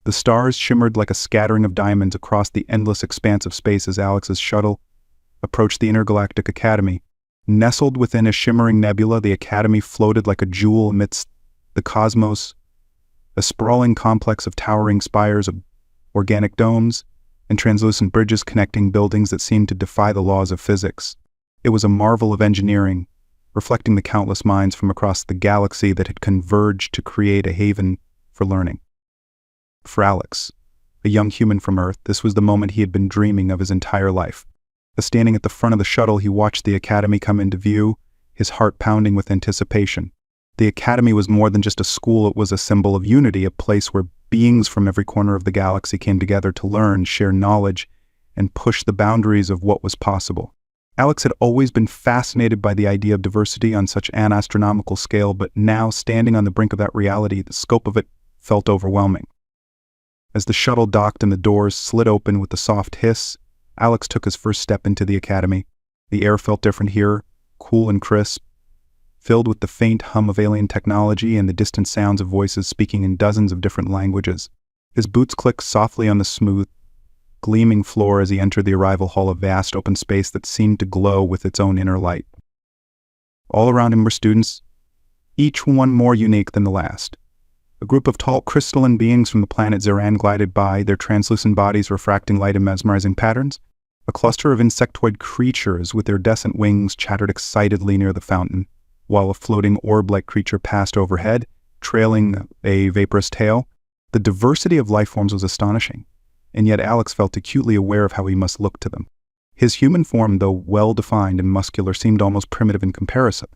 The stars shimmered like a scattering of diamonds across the endless expanse of space as Alex's shuttle approached the Intergalactic Academy. Nestled within a shimmering nebula, the Academy floated like a jewel amidst the cosmos, a sprawling complex of towering spires of organic domes and translucent bridges connecting buildings that seemed to defy the laws of physics. It was a marvel of engineering, reflecting the countless minds from across the galaxy that had converged to create a haven for learning. For Alex, a young human from Earth, this was the moment he had been dreaming of his entire life. As standing at the front of the shuttle, he watched the Academy come into view, his heart pounding with anticipation. The Academy was more than just a school, it was a symbol of unity, a place where beings from every corner of the galaxy came together to learn, share knowledge, and push the boundaries of what was possible. Alex had always been fascinated by the idea of diversity on such an astronomical scale, but now, standing on the brink of that reality, the scope of it felt overwhelming. As the shuttle docked and the doors slid open with a soft hiss, Alex took his first step into the Academy. The air felt different here, cool and crisp, filled with the faint hum of alien technology and the distant sounds of voices speaking in dozens of different languages. His boots clicked softly on the smooth, gleaming floor as he entered the arrival hall, a vast open space that seemed to glow with its own inner light. All around him were students, each one more unique than the last. A group of tall crystalline beings from the planet Zeran glided by, their translucent bodies refracting light in mesmerizing patterns. A cluster of insectoid creatures with iridescent wings chattered excitedly near the fountain, while a floating orb-like creature passed overhead, trailing a vaporous tail. The diversity of life forms was astonishing, and yet Alex felt acutely aware of how he must look to them. His human form, though well-defined and muscular, seemed almost primitive in comparison.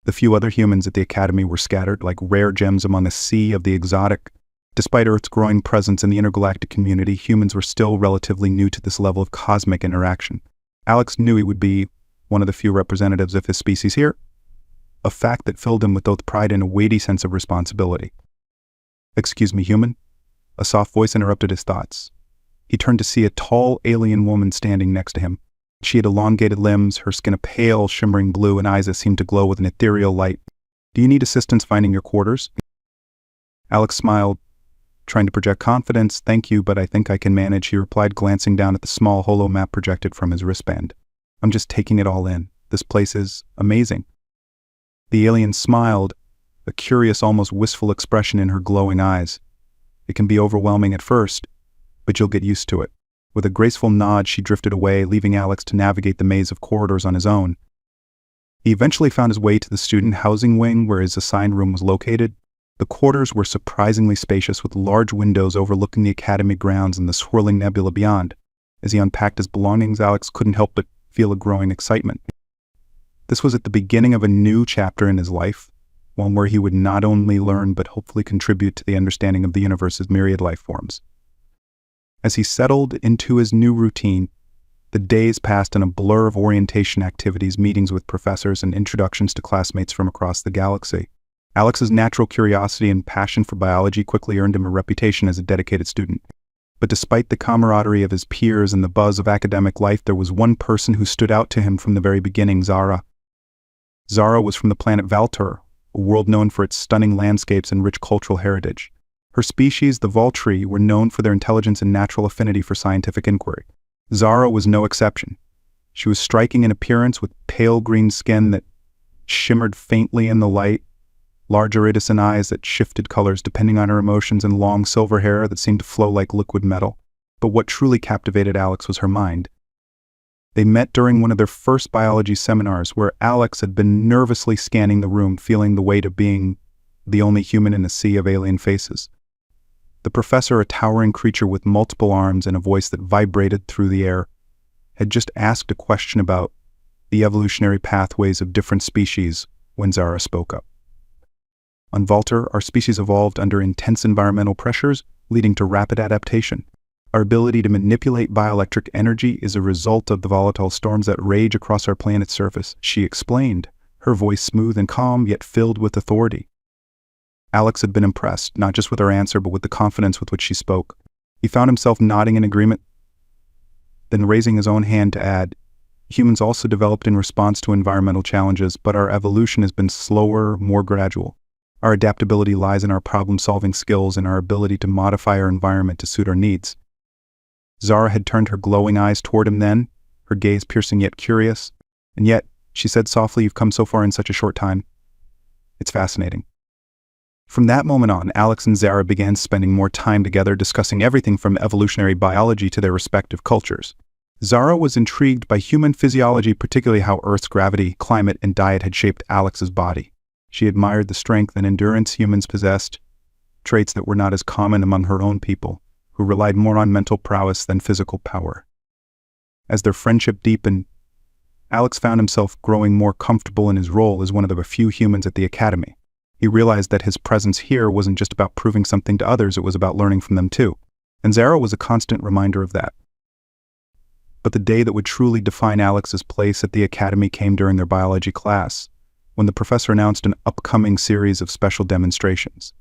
The few other humans at the Academy were scattered like rare gems among a sea of the exotic. Despite Earth's growing presence in the intergalactic community, humans were still relatively new to this level of cosmic interaction. Alex knew he would be one of the few representatives of his species here, a fact that filled him with both pride and a weighty sense of responsibility. "Excuse me, human?" A soft voice interrupted his thoughts. He turned to see a tall alien woman standing next to him. She had elongated limbs, her skin a pale, shimmering blue, and eyes that seemed to glow with an ethereal light. "Do you need assistance finding your quarters?" Alex smiled, trying to project confidence. "Thank you, but I think I can manage," he replied, glancing down at the small holo map projected from his wristband. "I'm just taking it all in. This place is amazing." The alien smiled, a curious, almost wistful expression in her glowing eyes. "It can be overwhelming at first, but you'll get used to it." With a graceful nod, she drifted away, leaving Alex to navigate the maze of corridors on his own. He eventually found his way to the student housing wing where his assigned room was located. The quarters were surprisingly spacious, with large windows overlooking the academy grounds and the swirling nebula beyond. As he unpacked his belongings, Alex couldn't help but feel a growing excitement. This was at the beginning of a new chapter in his life, one where he would not only learn but hopefully contribute to the understanding of the universe's myriad life forms. As he settled into his new routine, the days passed in a blur of orientation activities, meetings with professors, and introductions to classmates from across the galaxy. Alex's natural curiosity and passion for biology quickly earned him a reputation as a dedicated student. But despite the camaraderie of his peers and the buzz of academic life, there was one person who stood out to him from the very beginning: Zara. Zara was from the planet Valtur, a world known for its stunning landscapes and rich cultural heritage. Her species, the Valtri, were known for their intelligence and natural affinity for scientific inquiry. Zara was no exception. She was striking in appearance, with pale green skin that shimmered faintly in the light, large iridescent eyes that shifted colors depending on her emotions, and long silver hair that seemed to flow like liquid metal. But what truly captivated Alex was her mind. They met during one of their first biology seminars, where Alex had been nervously scanning the room, feeling the weight of being the only human in a sea of alien faces. The professor, a towering creature with multiple arms and a voice that vibrated through the air, had just asked a question about the evolutionary pathways of different species when Zara spoke up. "On Valtur, our species evolved under intense environmental pressures, leading to rapid adaptation. Our ability to manipulate bioelectric energy is a result of the volatile storms that rage across our planet's surface," she explained, her voice smooth and calm, yet filled with authority. Alex had been impressed, not just with her answer, but with the confidence with which she spoke. He found himself nodding in agreement, then raising his own hand to add, "Humans also developed in response to environmental challenges, but our evolution has been slower, more gradual. Our adaptability lies in our problem-solving skills and our ability to modify our environment to suit our needs. Zara had turned her glowing eyes toward him then, her gaze piercing yet curious. And yet, she said softly, "You've come so far in such a short time. It's fascinating." From that moment on, Alex and Zara began spending more time together discussing everything from evolutionary biology to their respective cultures. Zara was intrigued by human physiology, particularly how Earth's gravity, climate, and diet had shaped Alex's body. She admired the strength and endurance humans possessed, traits that were not as common among her own people, who relied more on mental prowess than physical power. As their friendship deepened, Alex found himself growing more comfortable in his role as one of the few humans at the academy. He realized that his presence here wasn't just about proving something to others, it was about learning from them too. And Zara was a constant reminder of that. But the day that would truly define Alex's place at the academy came during their biology class, when the professor announced an upcoming series of special demonstrations.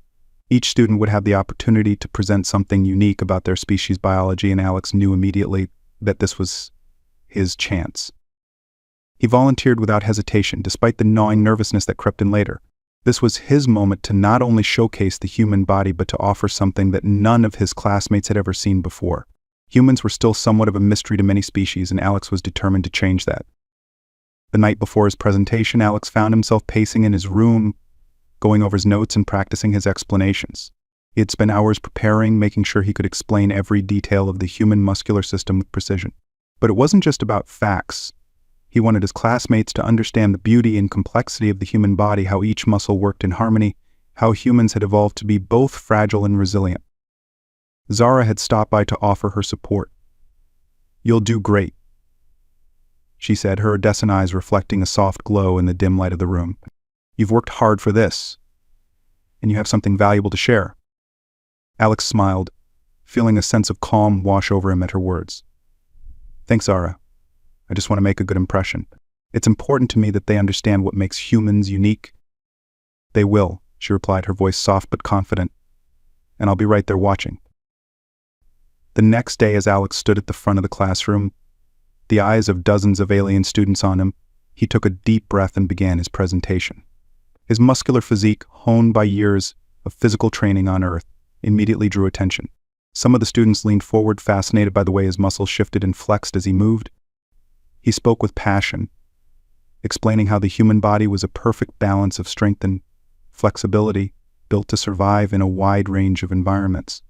Each student would have the opportunity to present something unique about their species' biology, and Alex knew immediately that this was his chance. He volunteered without hesitation, despite the gnawing nervousness that crept in later. This was his moment to not only showcase the human body, but to offer something that none of his classmates had ever seen before. Humans were still somewhat of a mystery to many species, and Alex was determined to change that. The night before his presentation, Alex found himself pacing in his room, going over his notes and practicing his explanations. He had spent hours preparing, making sure he could explain every detail of the human muscular system with precision. But it wasn't just about facts. He wanted his classmates to understand the beauty and complexity of the human body, how each muscle worked in harmony, how humans had evolved to be both fragile and resilient. Zara had stopped by to offer her support. "You'll do great," she said, her iridescent eyes reflecting a soft glow in the dim light of the room. "You've worked hard for this, and you have something valuable to share." Alex smiled, feeling a sense of calm wash over him at her words. "Thanks, Zara. I just want to make a good impression. It's important to me that they understand what makes humans unique." "They will," she replied, her voice soft but confident. "And I'll be right there watching." The next day, as Alex stood at the front of the classroom, the eyes of dozens of alien students on him, he took a deep breath and began his presentation. His muscular physique, honed by years of physical training on Earth, immediately drew attention. Some of the students leaned forward, fascinated by the way his muscles shifted and flexed as he moved. He spoke with passion, explaining how the human body was a perfect balance of strength and flexibility, built to survive in a wide range of environments.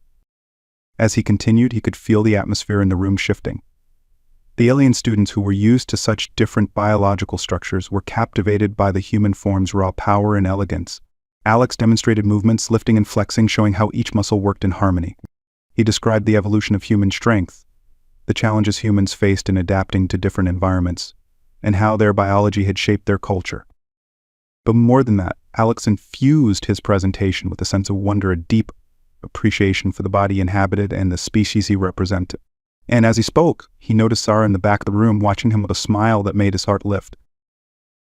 As he continued, he could feel the atmosphere in the room shifting. The alien students, who were used to such different biological structures, were captivated by the human form's raw power and elegance. Alex demonstrated movements, lifting and flexing, showing how each muscle worked in harmony. He described the evolution of human strength, the challenges humans faced in adapting to different environments, and how their biology had shaped their culture. But more than that, Alex infused his presentation with a sense of wonder, a deep appreciation for the body he inhabited and the species he represented. And as he spoke, he noticed Zara in the back of the room, watching him with a smile that made his heart lift.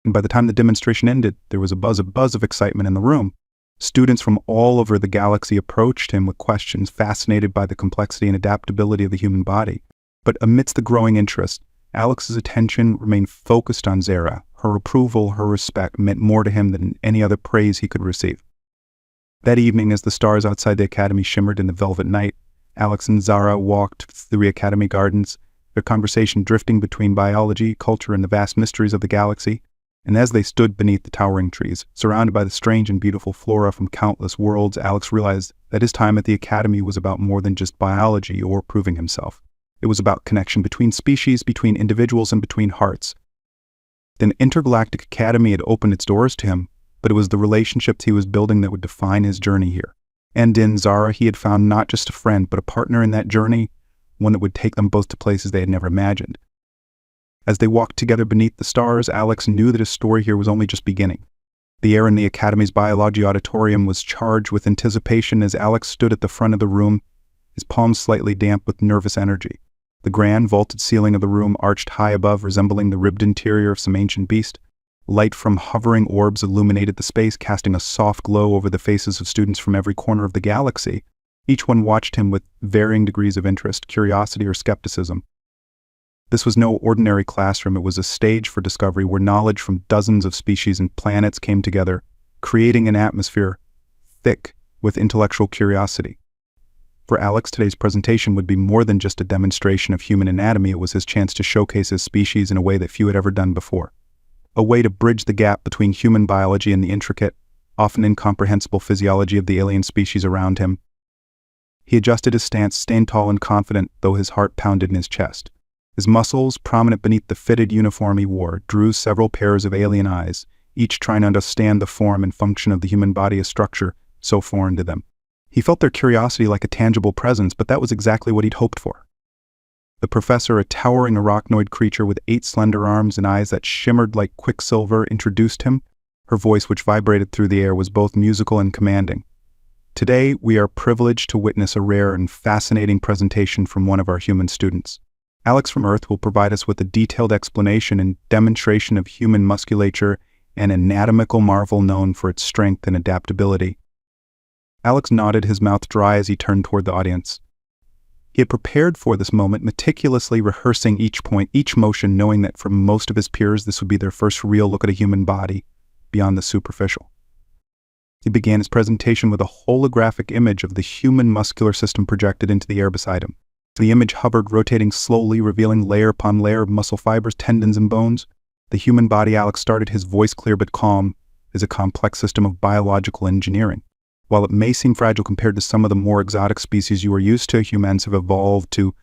And by the time the demonstration ended, there was a buzz of excitement in the room. Students from all over the galaxy approached him with questions, fascinated by the complexity and adaptability of the human body. But amidst the growing interest, Alex's attention remained focused on Zara. Her approval, her respect meant more to him than any other praise he could receive. That evening, as the stars outside the academy shimmered in the velvet night, Alex and Zara walked through the academy gardens, their conversation drifting between biology, culture, and the vast mysteries of the galaxy. And as they stood beneath the towering trees, surrounded by the strange and beautiful flora from countless worlds, Alex realized that his time at the academy was about more than just biology or proving himself. It was about connection between species, between individuals, and between hearts. The intergalactic academy had opened its doors to him, but it was the relationships he was building that would define his journey here. And in Zara, he had found not just a friend, but a partner in that journey, one that would take them both to places they had never imagined. As they walked together beneath the stars, Alex knew that his story here was only just beginning. The air in the Academy's biology auditorium was charged with anticipation as Alex stood at the front of the room, his palms slightly damp with nervous energy. The grand, vaulted ceiling of the room arched high above, resembling the ribbed interior of some ancient beast. Light from hovering orbs illuminated the space, casting a soft glow over the faces of students from every corner of the galaxy. Each one watched him with varying degrees of interest, curiosity, or skepticism. This was no ordinary classroom. It was a stage for discovery where knowledge from dozens of species and planets came together, creating an atmosphere thick with intellectual curiosity. For Alex, today's presentation would be more than just a demonstration of human anatomy. It was his chance to showcase his species in a way that few had ever done before. A way to bridge the gap between human biology and the intricate, often incomprehensible physiology of the alien species around him. He adjusted his stance, staying tall and confident, though his heart pounded in his chest. His muscles, prominent beneath the fitted uniform he wore, drew several pairs of alien eyes, each trying to understand the form and function of the human body, a structure so foreign to them. He felt their curiosity like a tangible presence, but that was exactly what he'd hoped for. The professor, a towering arachnoid creature with 8 slender arms and eyes that shimmered like quicksilver, introduced him. Her voice, which vibrated through the air, was both musical and commanding. Today, we are privileged to witness a rare and fascinating presentation from one of our human students. Alex from Earth will provide us with a detailed explanation and demonstration of human musculature, an anatomical marvel known for its strength and adaptability. Alex nodded, his mouth dry as he turned toward the audience. He had prepared for this moment, meticulously rehearsing each point, each motion, knowing that for most of his peers this would be their first real look at a human body beyond the superficial. He began his presentation with a holographic image of the human muscular system projected into the air beside him. The image hovered, rotating slowly, revealing layer upon layer of muscle fibers, tendons, and bones. The human body, Alex started, his voice clear but calm, is a complex system of biological engineering. While it may seem fragile compared to some of the more exotic species you are used to, humans have evolved to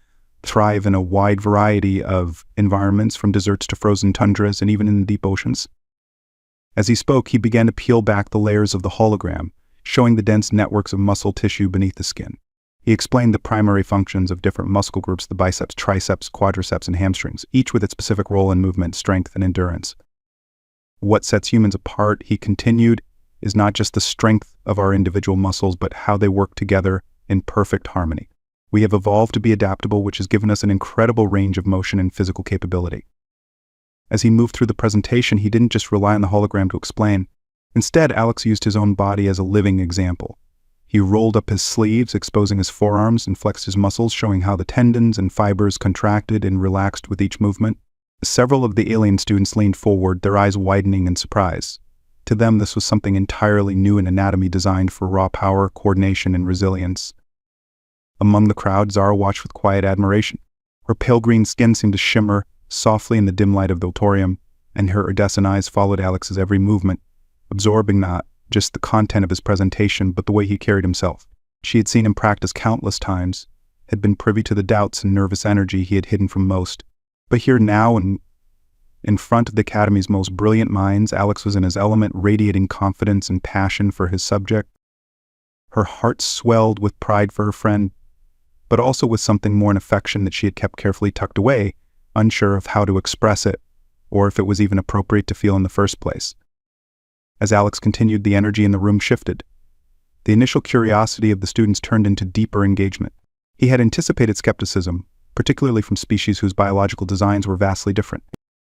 thrive in a wide variety of environments, from deserts to frozen tundras and even in the deep oceans. As he spoke, he began to peel back the layers of the hologram, showing the dense networks of muscle tissue beneath the skin. He explained the primary functions of different muscle groups: the biceps, triceps, quadriceps, and hamstrings, each with its specific role in movement, strength, and endurance. What sets humans apart, he continued, is not just the strength of our individual muscles, but how they work together in perfect harmony. We have evolved to be adaptable, which has given us an incredible range of motion and physical capability. As he moved through the presentation, he didn't just rely on the hologram to explain. Instead, Alex used his own body as a living example. He rolled up his sleeves, exposing his forearms, and flexed his muscles, showing how the tendons and fibers contracted and relaxed with each movement. Several of the alien students leaned forward, their eyes widening in surprise. To them, this was something entirely new in anatomy, designed for raw power, coordination, and resilience. Among the crowd, Zara watched with quiet admiration. Her pale green skin seemed to shimmer softly in the dim light of the auditorium, and her iridescent eyes followed Alex's every movement, absorbing not just the content of his presentation, but the way he carried himself. She had seen him practice countless times, had been privy to the doubts and nervous energy he had hidden from most. But here now, in front of the Academy's most brilliant minds, Alex was in his element, radiating confidence and passion for his subject. Her heart swelled with pride for her friend, but also with something more, an affection that she had kept carefully tucked away, unsure of how to express it, or if it was even appropriate to feel in the first place. As Alex continued, the energy in the room shifted. The initial curiosity of the students turned into deeper engagement. He had anticipated skepticism, particularly from species whose biological designs were vastly different.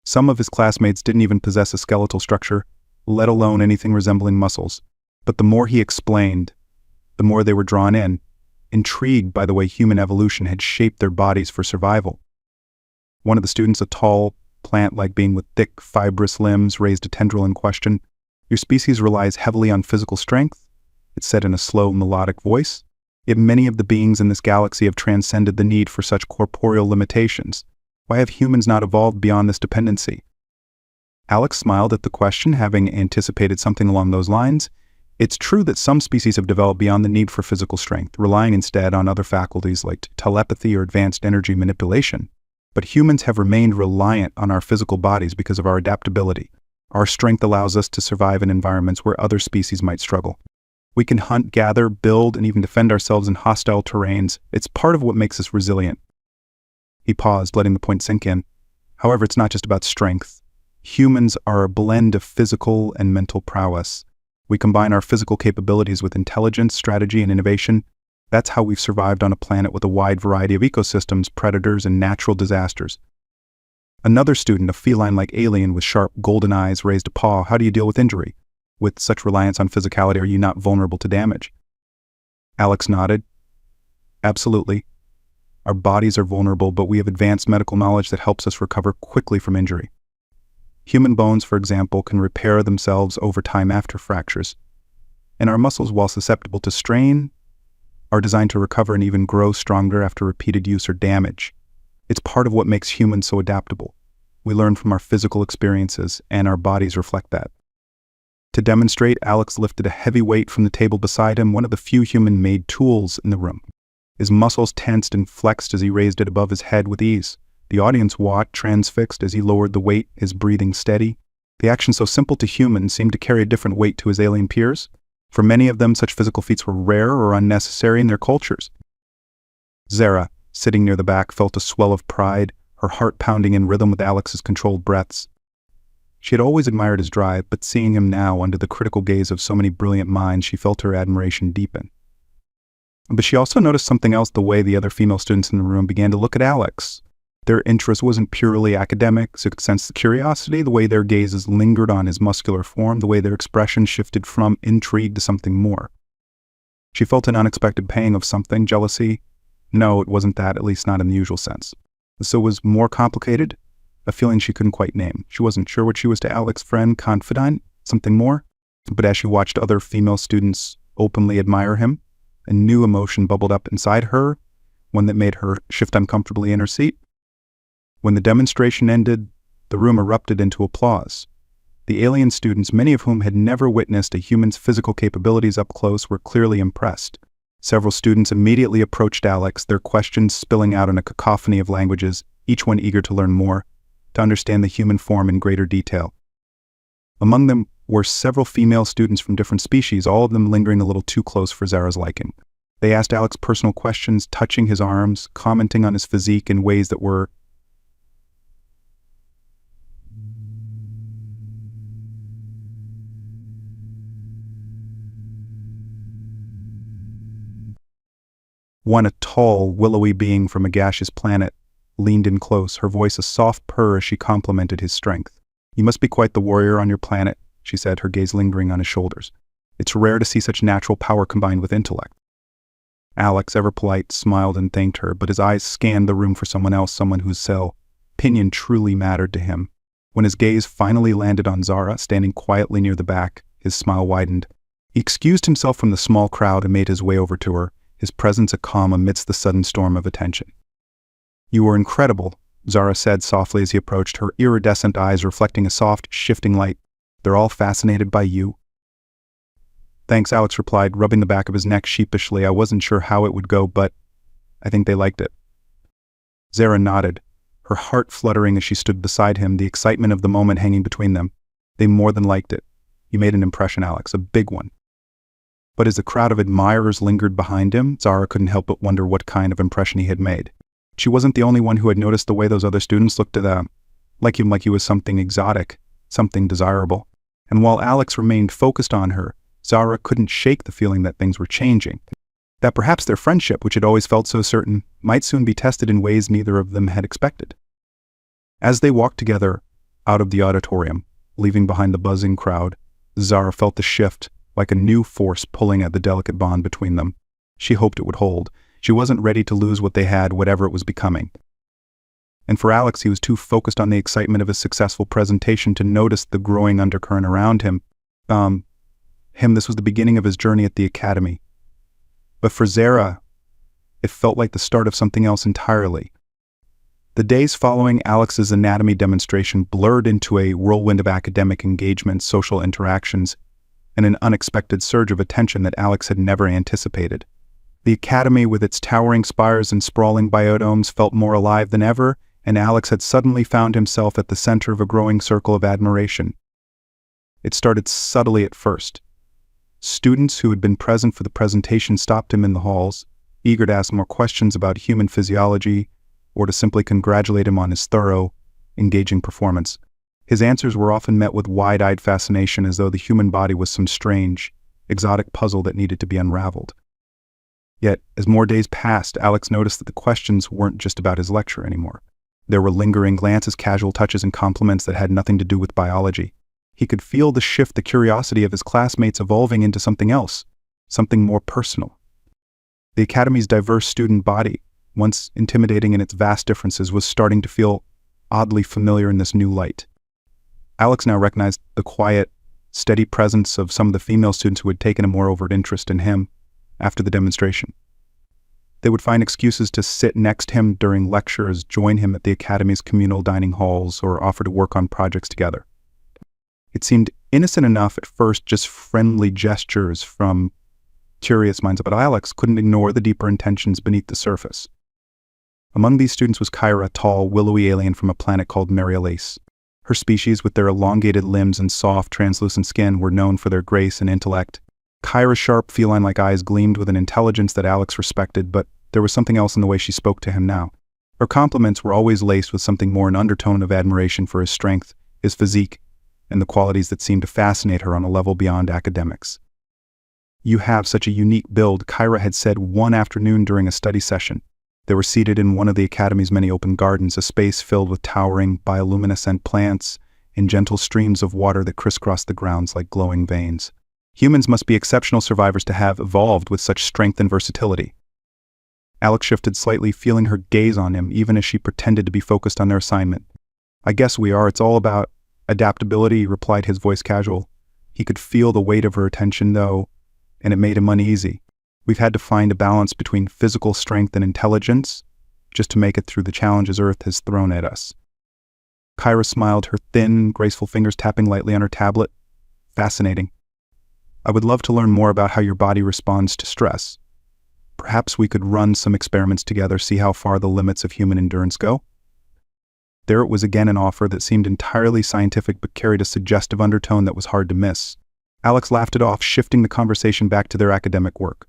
Some of his classmates didn't even possess a skeletal structure, let alone anything resembling muscles. But the more he explained, the more they were drawn in, intrigued by the way human evolution had shaped their bodies for survival. One of the students, a tall, plant-like being with thick, fibrous limbs, raised a tendril in question. "Your species relies heavily on physical strength," it said in a slow, melodic voice. "Yet many of the beings in this galaxy have transcended the need for such corporeal limitations. Why have humans not evolved beyond this dependency?" Alex smiled at the question, having anticipated something along those lines. It's true that some species have developed beyond the need for physical strength, relying instead on other faculties like telepathy or advanced energy manipulation. But humans have remained reliant on our physical bodies because of our adaptability. Our strength allows us to survive in environments where other species might struggle. We can hunt, gather, build, and even defend ourselves in hostile terrains. It's part of what makes us resilient. He paused, letting the point sink in. However, it's not just about strength. Humans are a blend of physical and mental prowess. We combine our physical capabilities with intelligence, strategy, and innovation. That's how we've survived on a planet with a wide variety of ecosystems, predators, and natural disasters. Another student, a feline-like alien with sharp golden eyes, raised a paw. "How do you deal with injury? With such reliance on physicality, are you not vulnerable to damage?" Alex nodded. "Absolutely. Our bodies are vulnerable, but we have advanced medical knowledge that helps us recover quickly from injury. Human bones, for example, can repair themselves over time after fractures. and our muscles, while susceptible to strain, are designed to recover and even grow stronger after repeated use or damage. It's part of what makes humans so adaptable. We learn from our physical experiences, and our bodies reflect that. To demonstrate, Alex lifted a heavy weight from the table beside him, one of the few human-made tools in the room. His muscles tensed and flexed as he raised it above his head with ease. The audience watched, transfixed, as he lowered the weight, his breathing steady. The action, so simple to humans, seemed to carry a different weight to his alien peers. For many of them, such physical feats were rare or unnecessary in their cultures. Zara, sitting near the back, felt a swell of pride, her heart pounding in rhythm with Alex's controlled breaths. She had always admired his drive, but seeing him now under the critical gaze of so many brilliant minds, she felt her admiration deepen. But she also noticed something else: the way the other female students in the room began to look at Alex. Their interest wasn't purely academic, so you could sense the curiosity, the way their gazes lingered on his muscular form, the way their expression shifted from intrigue to something more. She felt an unexpected pang of something, jealousy. No, it wasn't that, at least not in the usual sense. So it was more complicated, a feeling she couldn't quite name. She wasn't sure what she was to Alex, friend, confidant, something more. But as she watched other female students openly admire him, a new emotion bubbled up inside her, one that made her shift uncomfortably in her seat. When the demonstration ended, the room erupted into applause. The alien students, many of whom had never witnessed a human's physical capabilities up close, were clearly impressed. Several students immediately approached Alex, their questions spilling out in a cacophony of languages, each one eager to learn more, to understand the human form in greater detail. Among them were several female students from different species, all of them lingering a little too close for Zara's liking. They asked Alex personal questions, touching his arms, commenting on his physique in ways that were one. A tall, willowy being from a gaseous planet leaned in close, her voice a soft purr as she complimented his strength. "You must be quite the warrior on your planet," she said, her gaze lingering on his shoulders. "It's rare to see such natural power combined with intellect." Alex, ever polite, smiled and thanked her, but his eyes scanned the room for someone else, someone whose opinion truly mattered to him. When his gaze finally landed on Zara, standing quietly near the back, his smile widened. He excused himself from the small crowd and made his way over to her, his presence a calm amidst the sudden storm of attention. "You were incredible," Zara said softly as he approached, her iridescent eyes reflecting a soft, shifting light. "They're all fascinated by you." "Thanks," Alex replied, rubbing the back of his neck sheepishly. "I wasn't sure how it would go, but I think they liked it." Zara nodded, her heart fluttering as she stood beside him, the excitement of the moment hanging between them. "They more than liked it. You made an impression, Alex, a big one." But as the crowd of admirers lingered behind him, Zara couldn't help but wonder what kind of impression he had made. She wasn't the only one who had noticed the way those other students looked at him, like he was something exotic, something desirable. And while Alex remained focused on her, Zara couldn't shake the feeling that things were changing. That perhaps their friendship, which had always felt so certain, might soon be tested in ways neither of them had expected. As they walked together out of the auditorium, leaving behind the buzzing crowd, Zara felt the shift, like a new force pulling at the delicate bond between them. She hoped it would hold. She wasn't ready to lose what they had, whatever it was becoming. And for Alex, he was too focused on the excitement of his successful presentation to notice the growing undercurrent around him. This was the beginning of his journey at the academy. But for Zara, it felt like the start of something else entirely. The days following Alex's anatomy demonstration blurred into a whirlwind of academic engagement, social interactions, and an unexpected surge of attention that Alex had never anticipated. The academy, with its towering spires and sprawling biodomes, felt more alive than ever, and Alex had suddenly found himself at the center of a growing circle of admiration. It started subtly at first. Students who had been present for the presentation stopped him in the halls, eager to ask more questions about human physiology or to simply congratulate him on his thorough, engaging performance. His answers were often met with wide-eyed fascination, as though the human body was some strange, exotic puzzle that needed to be unraveled. Yet, as more days passed, Alex noticed that the questions weren't just about his lecture anymore. There were lingering glances, casual touches, and compliments that had nothing to do with biology. He could feel the shift, the curiosity of his classmates evolving into something else, something more personal. The Academy's diverse student body, once intimidating in its vast differences, was starting to feel oddly familiar in this new light. Alex now recognized the quiet, steady presence of some of the female students who had taken a more overt interest in him after the demonstration. They would find excuses to sit next to him during lectures, join him at the academy's communal dining halls, or offer to work on projects together. It seemed innocent enough at first, just friendly gestures from curious minds, but Alex couldn't ignore the deeper intentions beneath the surface. Among these students was Kyra, a tall, willowy alien from a planet called Marielace. Her species, with their elongated limbs and soft, translucent skin, were known for their grace and intellect. Kyra's sharp, feline-like eyes gleamed with an intelligence that Alex respected, but there was something else in the way she spoke to him now. Her compliments were always laced with something more, an undertone of admiration for his strength, his physique, and the qualities that seemed to fascinate her on a level beyond academics. "You have such a unique build," Kyra had said one afternoon during a study session. They were seated in one of the academy's many open gardens, a space filled with towering, bioluminescent plants and gentle streams of water that crisscrossed the grounds like glowing veins. "Humans must be exceptional survivors to have evolved with such strength and versatility." Alex shifted slightly, feeling her gaze on him, even as she pretended to be focused on their assignment. "I guess we are. It's all about adaptability," replied, his voice casual. He could feel the weight of her attention, though, and it made him uneasy. "We've had to find a balance between physical strength and intelligence just to make it through the challenges Earth has thrown at us." Kyra smiled, her thin, graceful fingers tapping lightly on her tablet. "Fascinating. I would love to learn more about how your body responds to stress. Perhaps we could run some experiments together, see how far the limits of human endurance go." There it was again, an offer that seemed entirely scientific but carried a suggestive undertone that was hard to miss. Alex laughed it off, shifting the conversation back to their academic work.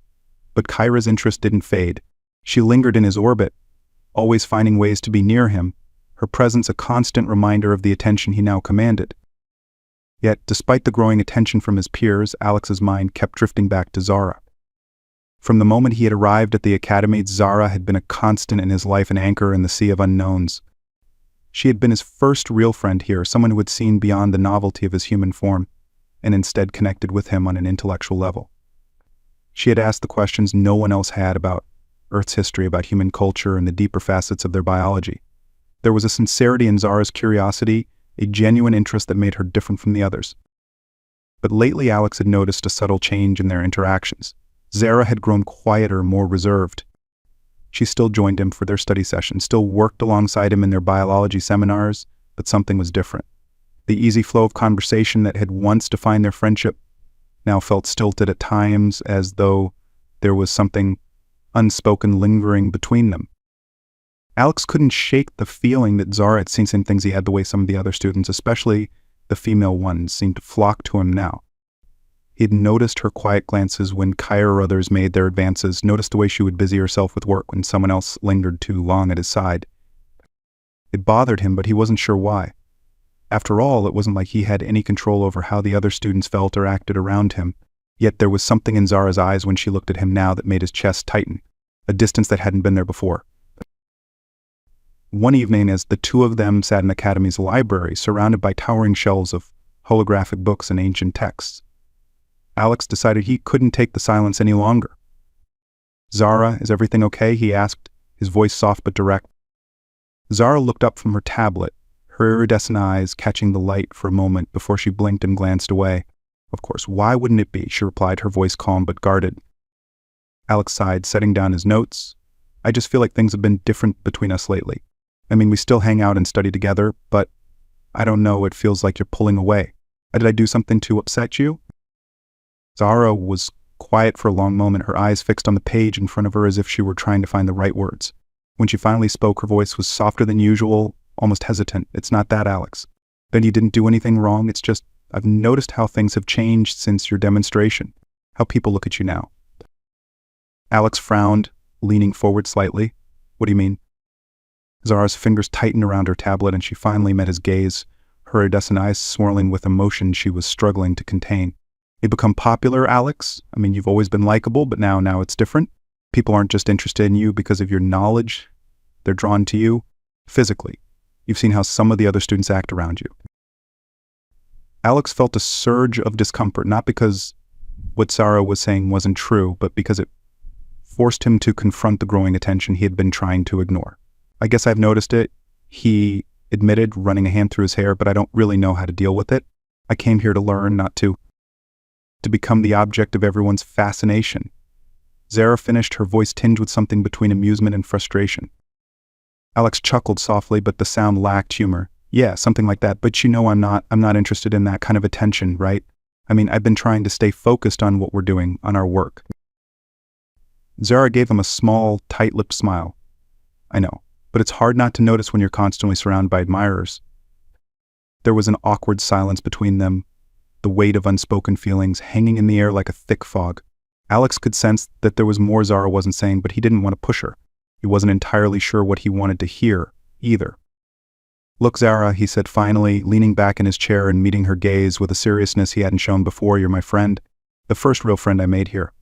But Kyra's interest didn't fade. She lingered in his orbit, always finding ways to be near him, her presence a constant reminder of the attention he now commanded. Yet, despite the growing attention from his peers, Alex's mind kept drifting back to Zara. From the moment he had arrived at the academy, Zara had been a constant in his life, an anchor in the sea of unknowns. She had been his first real friend here, someone who had seen beyond the novelty of his human form, and instead connected with him on an intellectual level. She had asked the questions no one else had about Earth's history, about human culture, and the deeper facets of their biology. There was a sincerity in Zara's curiosity, a genuine interest that made her different from the others. But lately Alex had noticed a subtle change in their interactions. Zara had grown quieter, more reserved. She still joined him for their study sessions, still worked alongside him in their biology seminars, but something was different. The easy flow of conversation that had once defined their friendship now felt stilted at times, as though there was something unspoken lingering between them. Alex couldn't shake the feeling that Zara had seen some things he had, the way some of the other students, especially the female ones, seemed to flock to him now. He had noticed her quiet glances when Kyra or others made their advances, noticed the way she would busy herself with work when someone else lingered too long at his side. It bothered him, but he wasn't sure why. After all, it wasn't like he had any control over how the other students felt or acted around him. Yet there was something in Zara's eyes when she looked at him now that made his chest tighten, a distance that hadn't been there before. One evening, as the two of them sat in Academy's library, surrounded by towering shelves of holographic books and ancient texts, Alex decided he couldn't take the silence any longer. "Zara, is everything okay?" he asked, his voice soft but direct. Zara looked up from her tablet, her iridescent eyes catching the light for a moment before she blinked and glanced away. "Of course, why wouldn't it be?" she replied, her voice calm but guarded. Alex sighed, setting down his notes. "I just feel like things have been different between us lately. I mean, we still hang out and study together, but I don't know, it feels like you're pulling away. Did I do something to upset you?" Zara was quiet for a long moment, her eyes fixed on the page in front of her as if she were trying to find the right words. When she finally spoke, her voice was softer than usual, almost hesitant. "It's not that, Alex. Then you didn't do anything wrong. It's just, I've noticed how things have changed since your demonstration, how people look at you now." Alex frowned, leaning forward slightly. "What do you mean?" Zara's fingers tightened around her tablet and she finally met his gaze, her iridescent eyes swirling with emotion she was struggling to contain. "You've become popular, Alex. I mean, you've always been likable, but now it's different. People aren't just interested in you because of your knowledge. They're drawn to you physically. You've seen how some of the other students act around you." Alex felt a surge of discomfort, not because what Zara was saying wasn't true, but because it forced him to confront the growing attention he had been trying to ignore. "I guess I've noticed it," he admitted, running a hand through his hair, "but I don't really know how to deal with it. I came here to learn, not to become the object of everyone's fascination. Zara finished, her voice tinged with something between amusement and frustration. Alex chuckled softly, but the sound lacked humor. Yeah, something like that, but you know I'm not interested in that kind of attention, right? I mean, I've been trying to stay focused on what we're doing, on our work. Zara gave him a small, tight-lipped smile. I know, but it's hard not to notice when you're constantly surrounded by admirers. There was an awkward silence between them, the weight of unspoken feelings hanging in the air like a thick fog. Alex could sense that there was more Zara wasn't saying, but he didn't want to push her. He wasn't entirely sure what he wanted to hear, either. Look, Zara, he said finally, leaning back in his chair and meeting her gaze with a seriousness he hadn't shown before. You're my friend, the first real friend I made here.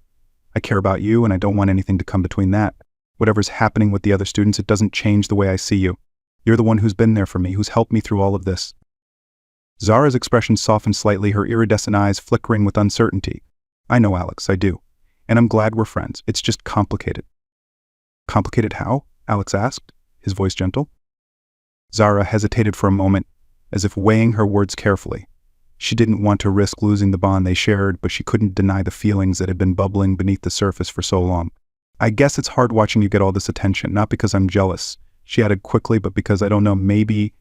I care about you, and I don't want anything to come between that. Whatever's happening with the other students, it doesn't change the way I see you. You're the one who's been there for me, who's helped me through all of this. Zara's expression softened slightly, her iridescent eyes flickering with uncertainty. I know, Alex, I do. And I'm glad we're friends. It's just complicated. Complicated how? Alex asked, his voice gentle. Zara hesitated for a moment, as if weighing her words carefully. She didn't want to risk losing the bond they shared, but she couldn't deny the feelings that had been bubbling beneath the surface for so long. I guess it's hard watching you get all this attention, not because I'm jealous, she added quickly, but because I don't know, maybe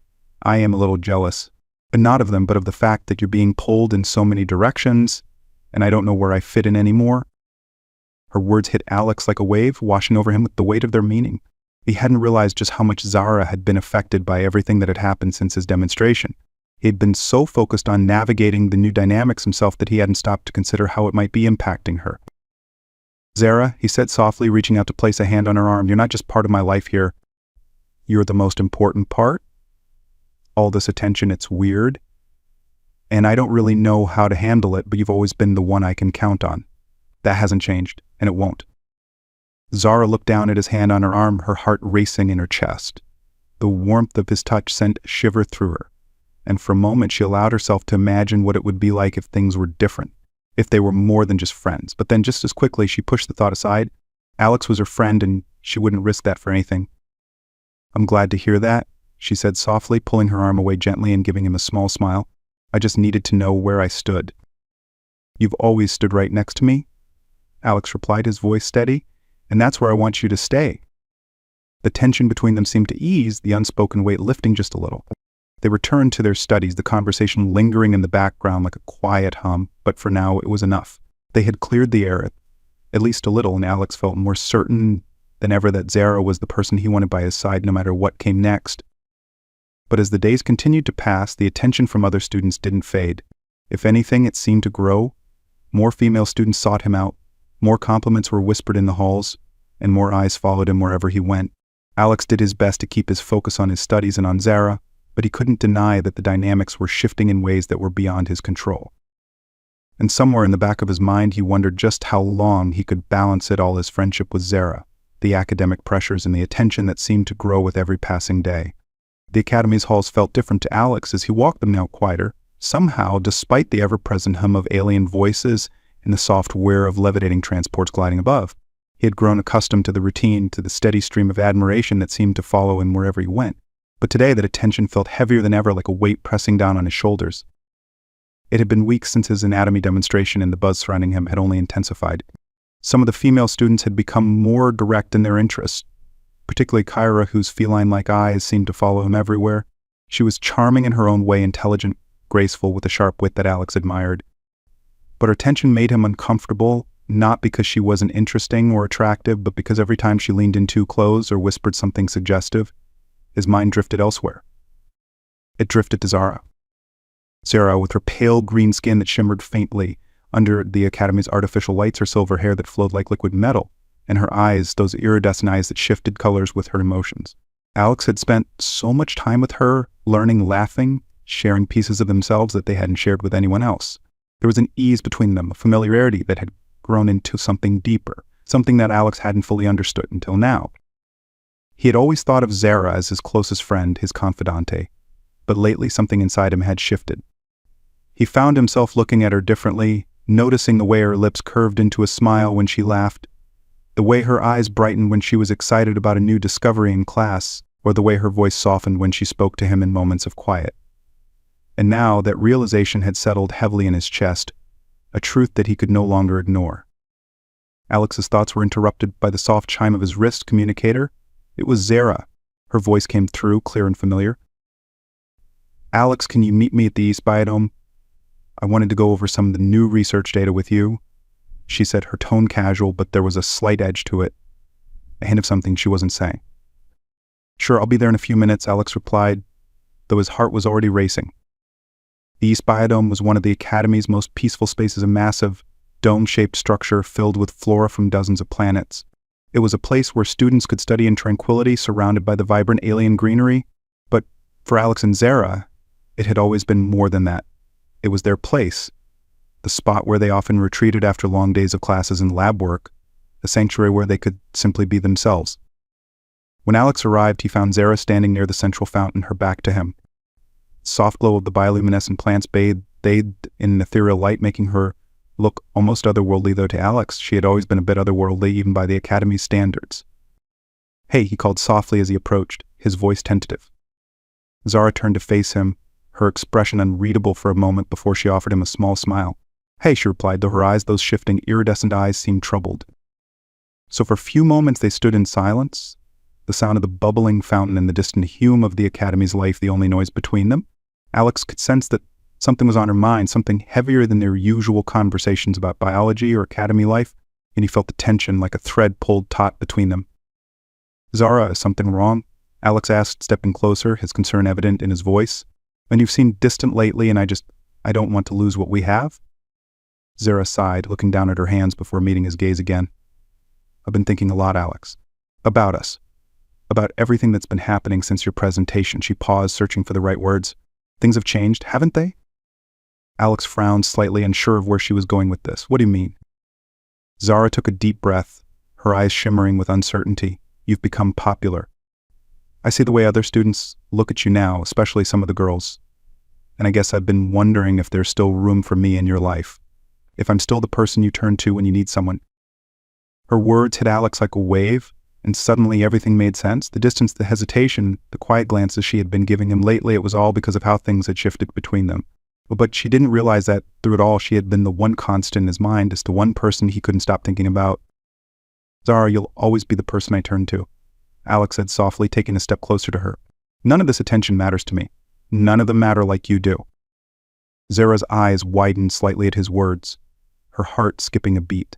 I am a little jealous. But not of them, but of the fact that you're being pulled in so many directions, and I don't know where I fit in anymore. Her words hit Alex like a wave, washing over him with the weight of their meaning. He hadn't realized just how much Zara had been affected by everything that had happened since his demonstration. He had been so focused on navigating the new dynamics himself that he hadn't stopped to consider how it might be impacting her. Zara, he said softly, reaching out to place a hand on her arm, you're not just part of my life here. You're the most important part. All this attention, it's weird. And I don't really know how to handle it, but you've always been the one I can count on. That hasn't changed, and it won't. Zara looked down at his hand on her arm, her heart racing in her chest. The warmth of his touch sent a shiver through her, and for a moment she allowed herself to imagine what it would be like if things were different, if they were more than just friends. But then just as quickly she pushed the thought aside. Alex was her friend, and she wouldn't risk that for anything. I'm glad to hear that, she said softly, pulling her arm away gently and giving him a small smile. I just needed to know where I stood. You've always stood right next to me, Alex replied, his voice steady, and that's where I want you to stay. The tension between them seemed to ease, the unspoken weight lifting just a little. They returned to their studies, the conversation lingering in the background like a quiet hum, but for now it was enough. They had cleared the air, at least a little, and Alex felt more certain than ever that Zara was the person he wanted by his side no matter what came next. But as the days continued to pass, the attention from other students didn't fade. If anything, it seemed to grow. More female students sought him out. More compliments were whispered in the halls, and more eyes followed him wherever he went. Alex did his best to keep his focus on his studies and on Zara, but he couldn't deny that the dynamics were shifting in ways that were beyond his control. And somewhere in the back of his mind, he wondered just how long he could balance it all, his friendship with Zara, the academic pressures and the attention that seemed to grow with every passing day. The academy's halls felt different to Alex as he walked them, now quieter. Somehow, despite the ever-present hum of alien voices and the soft whir of levitating transports gliding above, he had grown accustomed to the routine, to the steady stream of admiration that seemed to follow him wherever he went. But today that attention felt heavier than ever, like a weight pressing down on his shoulders. It had been weeks since his anatomy demonstration, and the buzz surrounding him had only intensified. Some of the female students had become more direct in their interests, particularly Kyra, whose feline-like eyes seemed to follow him everywhere. She was charming in her own way, intelligent, graceful, with a sharp wit that Alex admired. But her attention made him uncomfortable, not because she wasn't interesting or attractive, but because every time she leaned in too close or whispered something suggestive, his mind drifted elsewhere. It drifted to Zara. Zara, with her pale green skin that shimmered faintly under the academy's artificial lights, her silver hair that flowed like liquid metal, and her eyes, those iridescent eyes that shifted colors with her emotions. Alex had spent so much time with her, learning, laughing, sharing pieces of themselves that they hadn't shared with anyone else. There was an ease between them, a familiarity that had grown into something deeper, something that Alex hadn't fully understood until now. He had always thought of Zara as his closest friend, his confidante, but lately something inside him had shifted. He found himself looking at her differently, noticing the way her lips curved into a smile when she laughed, the way her eyes brightened when she was excited about a new discovery in class, or the way her voice softened when she spoke to him in moments of quiet. And now that realization had settled heavily in his chest, a truth that he could no longer ignore. Alex's thoughts were interrupted by the soft chime of his wrist communicator. It was Zara. Her voice came through, clear and familiar. "Alex, can you meet me at the East Biodome? I wanted to go over some of the new research data with you," she said, her tone casual, but there was a slight edge to it, a hint of something she wasn't saying. "Sure, I'll be there in a few minutes," Alex replied, though his heart was already racing. The East Biodome was one of the Academy's most peaceful spaces, a massive, dome-shaped structure filled with flora from dozens of planets. It was a place where students could study in tranquility, surrounded by the vibrant alien greenery. But for Alex and Zara, it had always been more than that. It was their place, the spot where they often retreated after long days of classes and lab work, a sanctuary where they could simply be themselves. When Alex arrived, he found Zara standing near the central fountain, her back to him. The soft glow of the bioluminescent plants bathed in an ethereal light, making her look almost otherworldly, though to Alex, she had always been a bit otherworldly, even by the Academy's standards. "Hey," he called softly as he approached, his voice tentative. Zara turned to face him, her expression unreadable for a moment before she offered him a small smile. "Hey," she replied, though her eyes, those shifting, iridescent eyes, seemed troubled. So for a few moments they stood in silence, the sound of the bubbling fountain and the distant hum of the Academy's life the only noise between them. Alex could sense that something was on her mind, something heavier than their usual conversations about biology or Academy life, and he felt the tension like a thread pulled taut between them. "Zara, is something wrong?" Alex asked, stepping closer, his concern evident in his voice. "And you've seemed distant lately, and I don't want to lose what we have." Zara sighed, looking down at her hands before meeting his gaze again. "I've been thinking a lot, Alex. About us. About everything that's been happening since your presentation." She paused, searching for the right words. "Things have changed, haven't they?" Alex frowned, slightly unsure of where she was going with this. "What do you mean?" Zara took a deep breath, her eyes shimmering with uncertainty. "You've become popular. I see the way other students look at you now, especially some of the girls. And I guess I've been wondering if there's still room for me in your life. If I'm still the person you turn to when you need someone." Her words hit Alex like a wave, and suddenly everything made sense. The distance, the hesitation, the quiet glances she had been giving him lately, it was all because of how things had shifted between them. But she didn't realize that, through it all, she had been the one constant in his mind, as the one person he couldn't stop thinking about. "Zara, you'll always be the person I turn to," Alex said softly, taking a step closer to her. "None of this attention matters to me. None of them matter like you do." Zara's eyes widened slightly at his words, her heart skipping a beat.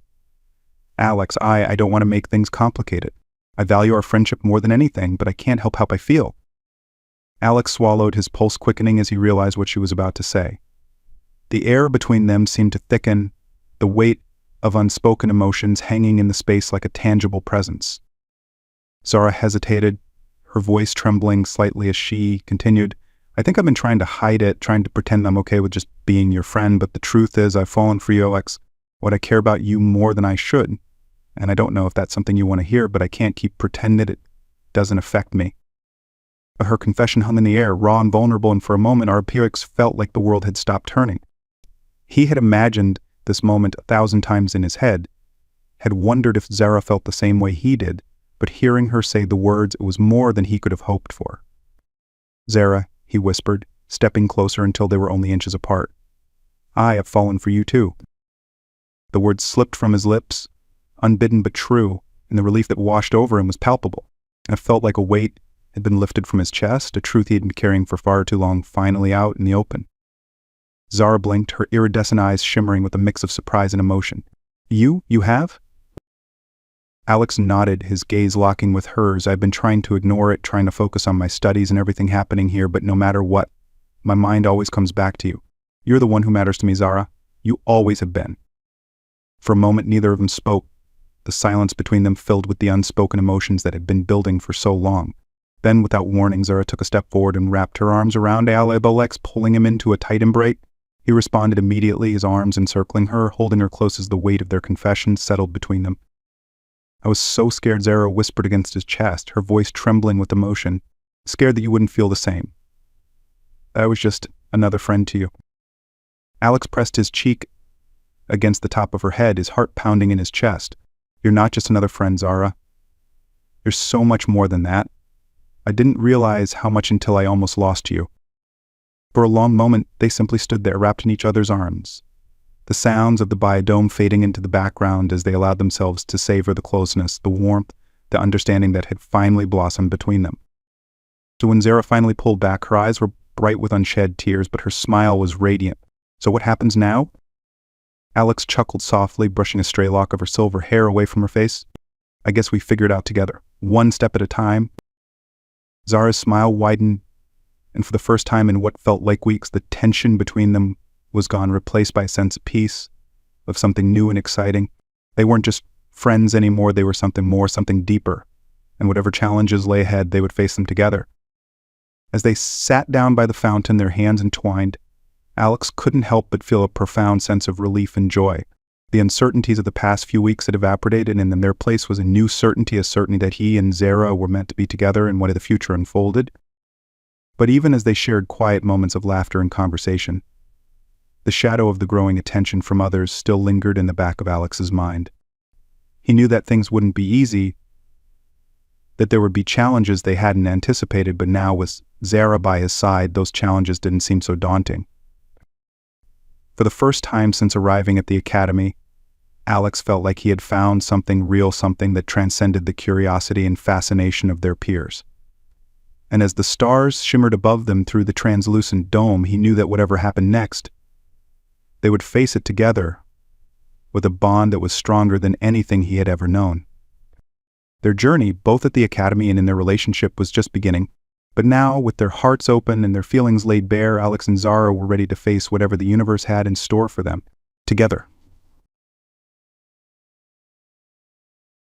"Alex, I don't want to make things complicated. I value our friendship more than anything, but I can't help how I feel." Alex swallowed, his pulse quickening as he realized what she was about to say. The air between them seemed to thicken, the weight of unspoken emotions hanging in the space like a tangible presence. Zara hesitated, her voice trembling slightly as she continued, "I think I've been trying to hide it, trying to pretend I'm okay with just being your friend, but the truth is I've fallen for you, Alex. What I care about you more than I should. And I don't know if that's something you want to hear, but I can't keep pretending it doesn't affect me." Her confession hung in the air, raw and vulnerable, and for a moment Alex felt like the world had stopped turning. He had imagined this moment 1,000 times in his head, had wondered if Zara felt the same way he did, but hearing her say the words, it was more than he could have hoped for. "Zara," he whispered, stepping closer until they were only inches apart. "I have fallen for you too." The words slipped from his lips, unbidden but true, and the relief that washed over him was palpable. It felt like a weight had been lifted from his chest, a truth he had been carrying for far too long, finally out in the open. Zara blinked, her iridescent eyes shimmering with a mix of surprise and emotion. You have?" Alex nodded, his gaze locking with hers. "I've been trying to ignore it, trying to focus on my studies and everything happening here, but no matter what, my mind always comes back to you. You're the one who matters to me, Zara. You always have been." For a moment, neither of them spoke, the silence between them filled with the unspoken emotions that had been building for so long. Then, without warning, Zara took a step forward and wrapped her arms around Alex, pulling him into a tight embrace. He responded immediately, his arms encircling her, holding her close as the weight of their confession settled between them. "I was so scared," Zara whispered against his chest, her voice trembling with emotion. "Scared that you wouldn't feel the same. I was just another friend to you." Alex pressed his cheek against the top of her head, his heart pounding in his chest. "You're not just another friend, Zara. You're so much more than that. I didn't realize how much until I almost lost you. For a long moment, they simply stood there, wrapped in each other's arms, the sounds of the biodome fading into the background as they allowed themselves to savor the closeness, the warmth, the understanding that had finally blossomed between them. So when Zara finally pulled back, her eyes were bright with unshed tears, but her smile was radiant. So what happens now? Alex chuckled softly, brushing a stray lock of her silver hair away from her face. I guess we figured it out together, one step at a time. Zara's smile widened, and for the first time in what felt like weeks, the tension between them was gone, replaced by a sense of peace, of something new and exciting. They weren't just friends anymore, they were something more, something deeper, and whatever challenges lay ahead, they would face them together. As they sat down by the fountain, their hands entwined, Alex couldn't help but feel a profound sense of relief and joy. The uncertainties of the past few weeks had evaporated, and in their place was a new certainty, a certainty that he and Zara were meant to be together and what the future unfolded. But even as they shared quiet moments of laughter and conversation, the shadow of the growing attention from others still lingered in the back of Alex's mind. He knew that things wouldn't be easy, that there would be challenges they hadn't anticipated, but now with Zara by his side, those challenges didn't seem so daunting. For the first time since arriving at the academy, Alex felt like he had found something real, something that transcended the curiosity and fascination of their peers. And as the stars shimmered above them through the translucent dome, he knew that whatever happened next, they would face it together with a bond that was stronger than anything he had ever known. Their journey, both at the academy and in their relationship, was just beginning. But now, with their hearts open and their feelings laid bare, Alex and Zara were ready to face whatever the universe had in store for them, together.